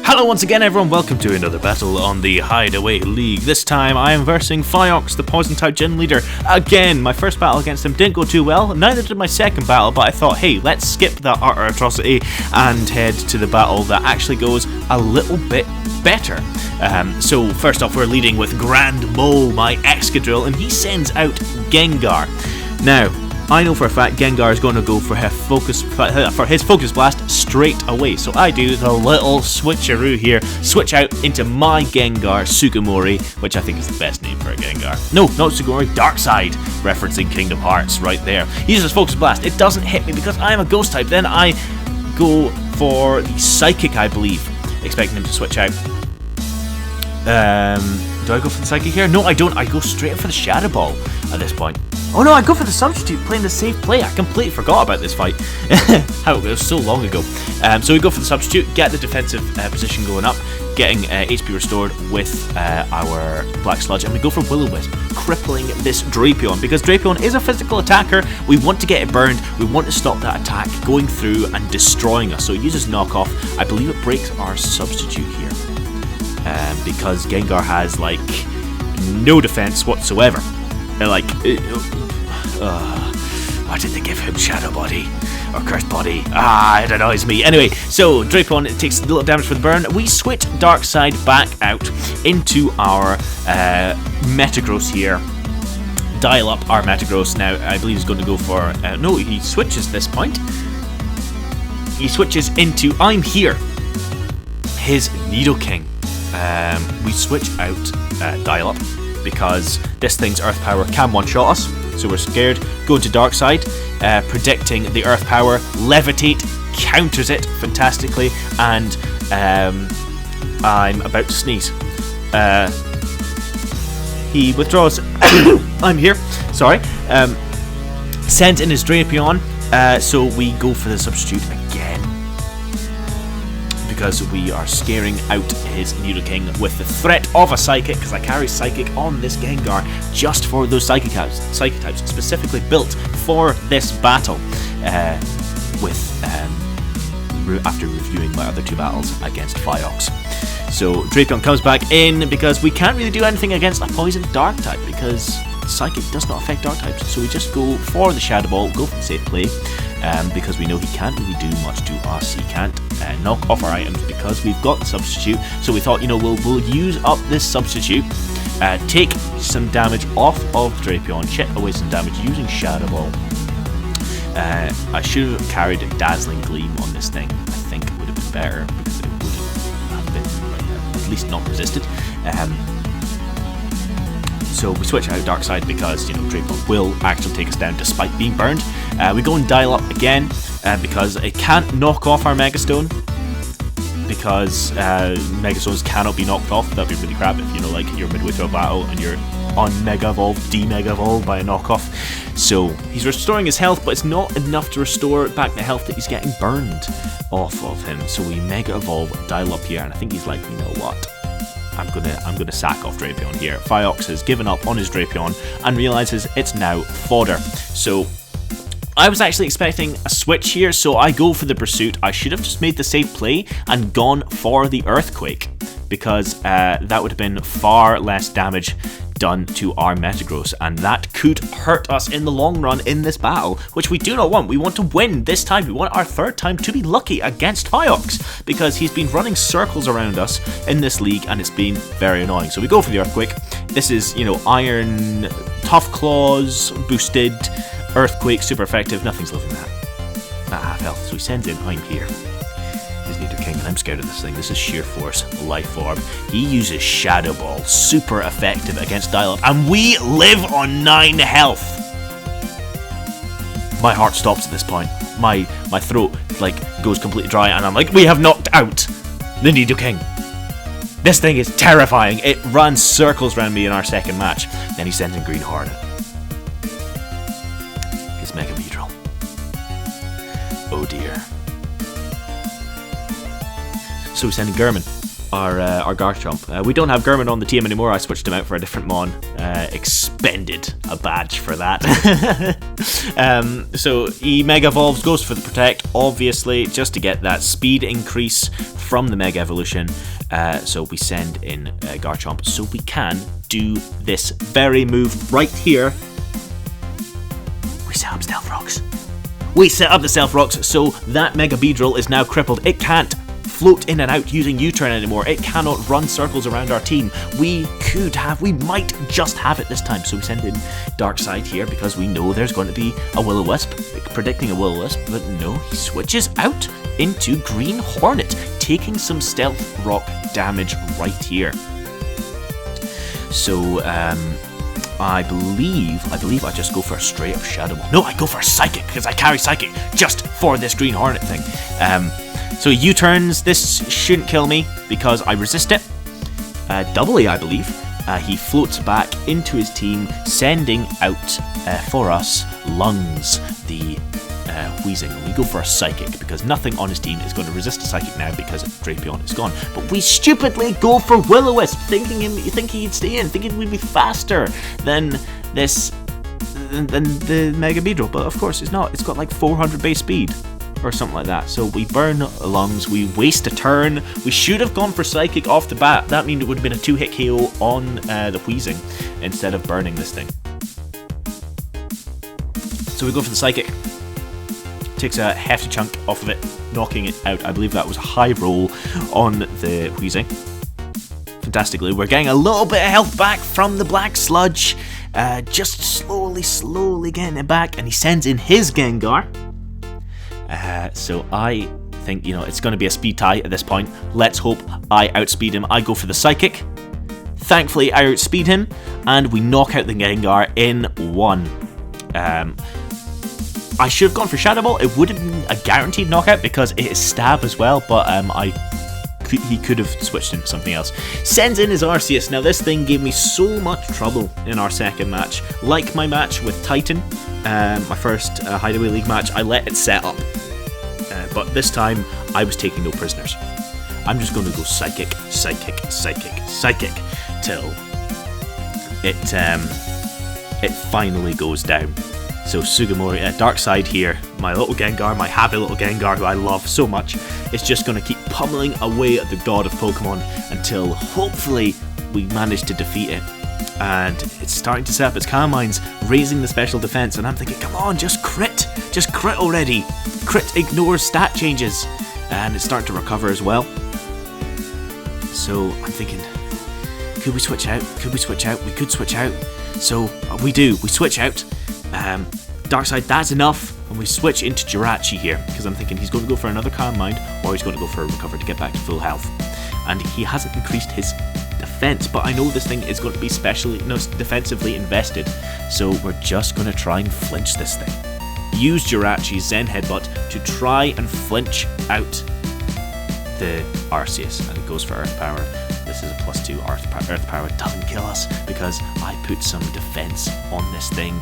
Hello once again everyone, welcome to another battle on the Hideaway League. This time I am versing Fieox, the poison type gym leader. Again, my first battle against him didn't go too well, neither did my second battle, but I thought, hey, let's skip that utter atrocity and head to the battle that actually goes a little bit better. So first off, we're leading with Grand Mole, my Excadrill, and he sends out Gengar. Now, I know for a fact Gengar is going to go for his Focus Blast straight away. So I do the little switcheroo here, switch out into my Gengar Sugimori, which I think is the best name for a Gengar. No, not Sugimori, Darkside, referencing Kingdom Hearts right there. He uses Focus Blast. It doesn't hit me because I am a Ghost type. Then I go for the Psychic, I believe, expecting him to switch out. Do I go for the Psychic here? No, I don't. I go straight for the Shadow Ball at this point. Oh no, I go for the Substitute, playing the safe play. I completely forgot about this fight. How it was so long ago. So we go for the Substitute, get the defensive position going up, getting HP restored with our Black Sludge, and we go for Will-O-Wisp, crippling this Drapion, because Drapion is a physical attacker. We want to get it burned, we want to stop that attack going through and destroying us. So it uses Knockoff. I believe it breaks our Substitute here, because Gengar has like no defense whatsoever. Why did they give him Shadow Body or Cursed Body? It annoys me. Anyway, so Drapion takes a little damage for the burn. We switch Darkside back out into our Metagross here. Dial up our Metagross. Now, I believe he's going to go for... no, he switches this point. He switches into I'm Here, his Nidoking. We switch out Dial Up, because this thing's Earth Power can one-shot us, so we're scared. Go into Darkside, predicting the Earth Power. Levitate counters it fantastically, and I'm about to sneeze. He withdraws. I'm Here. Sorry. Sends in his Drapion, so we go for the Substitute again, because we are scaring out his Nidoking with the threat of a Psychic, because I carry Psychic on this Gengar just for those Psychic types specifically built for this battle, after reviewing my other two battles against Fieox. So Drapion comes back in, because we can't really do anything against a Poison Dark type, because Psychic does not affect Dark types, so we just go for the Shadow Ball, go for the safe play, because we know he can't really do much to us. He can't knock off our items because we've got the Substitute. So we thought, we'll use up this Substitute, take some damage off of Drapion, chip away some damage using Shadow Ball. I should have carried Dazzling Gleam on this thing. I think it would have been better, because it would have been at least not resisted. So we switch out Darkside because, Drapion will actually take us down despite being burned. We go and Dial Up again, because it can't knock off our Megastone, because Megastones cannot be knocked off. That'd be really crap if, you're midway through a battle and you're on Mega Evolve, de-Mega Evolve by a knockoff. So he's restoring his health, but it's not enough to restore back the health that he's getting burned off of him. So we Mega Evolve, Dial Up here, and I think he's like, you know what? I'm gonna sack off Drapion here. Fieox has given up on his Drapion and realizes it's now fodder. So I was actually expecting a switch here, so I go for the Pursuit. I should have just made the safe play and gone for the Earthquake, because that would have been far less damage done to our Metagross, and that could hurt us in the long run in this battle, which we do not want. We want to win this time. We want our third time to be lucky against Fieox, because he's been running circles around us in this league and it's been very annoying. So we go for the Earthquake. This is, Iron, Tough Claws, boosted, Earthquake, super effective. Nothing's living that at half health, so he sends in I'm Here, his Nidoking, and I'm scared of this thing. This is Sheer Force, Life Orb. He uses Shadow Ball, super effective against Dial Up, and we live on 9 health. My heart stops at this point. My throat goes completely dry, and I'm like, we have knocked out the Nidoking. This thing is terrifying. It runs circles around me in our second match. Then he sends in Green Hornet, his Mega Beedrill. Oh dear. So we send in German. our Garchomp. We don't have Gurman on the team anymore. I switched him out for a different Mon. Expended a badge for that. So he Mega Evolves, goes for the Protect, obviously, just to get that speed increase from the Mega Evolution. So we send in Garchomp so we can do this very move right here. We set up Stealth Rocks. We set up the Stealth Rocks, so that Mega Beedrill is now crippled. It can't float in and out using U-turn anymore. It cannot run circles around our team. We might just have it this time. So we send in Dark Side here because we know there's going to be a Will-O-Wisp, predicting a Will-O-Wisp, but no, he switches out into Green Hornet, taking some Stealth Rock damage right here. So, I believe I just go for a straight up Shadow Ball. No, I go for a Psychic because I carry Psychic just for this Green Hornet thing. So he U-turns. This shouldn't kill me because I resist it. Doubly, I believe. He floats back into his team, sending out for us Lungs, the Wheezing. And we go for a Psychic because nothing on his team is going to resist a Psychic now because Drapion is gone. But we stupidly go for Will-O-Wisp, thinking he'd stay in, thinking we'd be faster than the Mega Beedrill. But of course it's not. It's got like 400 base speed or something like that. So we burn Lungs, we waste a turn. We should have gone for Psychic off the bat. That means it would have been a 2-hit KO on the Wheezing instead of burning this thing. So we go for the Psychic. Takes a hefty chunk off of it, knocking it out. I believe that was a high roll on the Wheezing. Fantastically, we're getting a little bit of health back from the Black Sludge. Just slowly getting it back, and he sends in his Gengar. So I think, it's going to be a speed tie at this point. Let's hope I outspeed him. I go for the Psychic. Thankfully, I outspeed him, and we knock out the Gengar in one. I should have gone for Shadow Ball. It would have been a guaranteed knockout because it is Stab as well, but he could have switched into something else. Sends in his Arceus. Now this thing gave me so much trouble in our second match. Like my match with Titan, my first Hideaway League match, I let it set up. But this time, I was taking no prisoners. I'm just going to go Psychic, till it finally goes down. So Sugimori, Dark Side here, my little Gengar, my happy little Gengar who I love so much, is just going to keep pummeling away at the god of Pokemon until hopefully we manage to defeat it. And it's starting to set up its Calm Minds, raising the special defense, and I'm thinking, come on, just crit already. Crit ignores stat changes, and it's starting to recover as well. So I'm thinking, could we switch out? We could switch out. So we do. We switch out. Darkseid, that's enough, and we switch into Jirachi here because I'm thinking he's going to go for another Calm Mind or he's going to go for a Recover to get back to full health. And he hasn't increased his defense, but I know this thing is going to be defensively invested, so we're just going to try and flinch this thing. Use Jirachi's Zen Headbutt to try and flinch out the Arceus, and it goes for Earth Power. This is a +2 Earth Power. Doesn't kill us because I put some defense on this thing.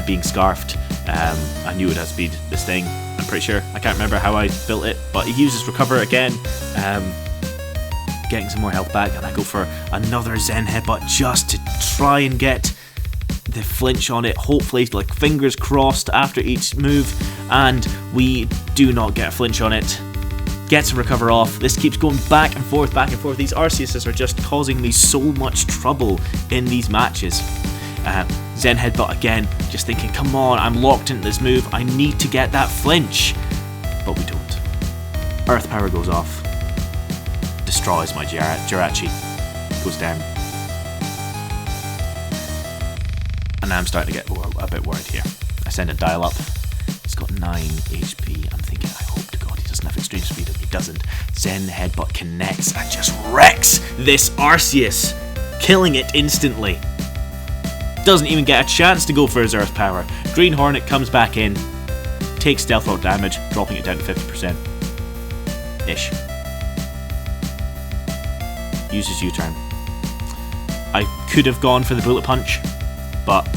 Being Scarfed, I knew it had speed, this thing, I'm pretty sure. I can't remember how I built it, but he uses Recover again, getting some more health back, and I go for another Zen Headbutt just to try and get the flinch on it, hopefully, like fingers crossed after each move, and we do not get a flinch on it. Gets a Recover off. This keeps going back and forth. These Arceuses are just causing me so much trouble in these matches. Zen Headbutt again, just thinking, come on, I'm locked into this move, I need to get that flinch. But we don't. Earth Power goes off. Destroys my Jirachi. Goes down. And now I'm starting to get a bit worried here. I send a Dial Up. He's got 9 HP. I'm thinking, I hope to God he doesn't have extreme speed, and he doesn't. Zen Headbutt connects and just wrecks this Arceus, killing it instantly. Doesn't even get a chance to go for his Earth Power. Green Hornet comes back in, takes Stealth Rock damage, dropping it down to 50%. Ish. Uses U-turn. I could have gone for the Bullet Punch, but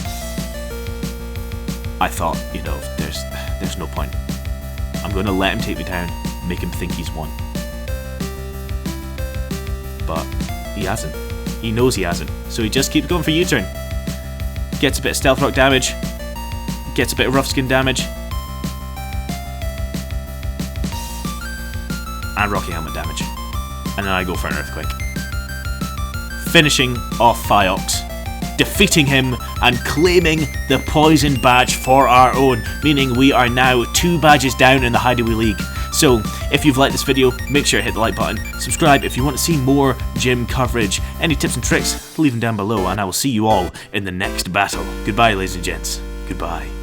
I thought, there's no point. I'm going to let him take me down, make him think he's won. but he hasn't. He knows he hasn't, so he just keeps going for U-turn. Gets a bit of Stealth Rock damage, gets a bit of Rough Skin damage, and Rocky Helmet damage. And then I go for an Earthquake. Finishing off Fieox, defeating him and claiming the Poison Badge for our own, meaning we are now 2 badges down in the Hideaway League. So, if you've liked this video, make sure to hit the like button, subscribe if you want to see more gym coverage. Any tips and tricks, leave them down below, and I will see you all in the next battle. Goodbye, ladies and gents. Goodbye.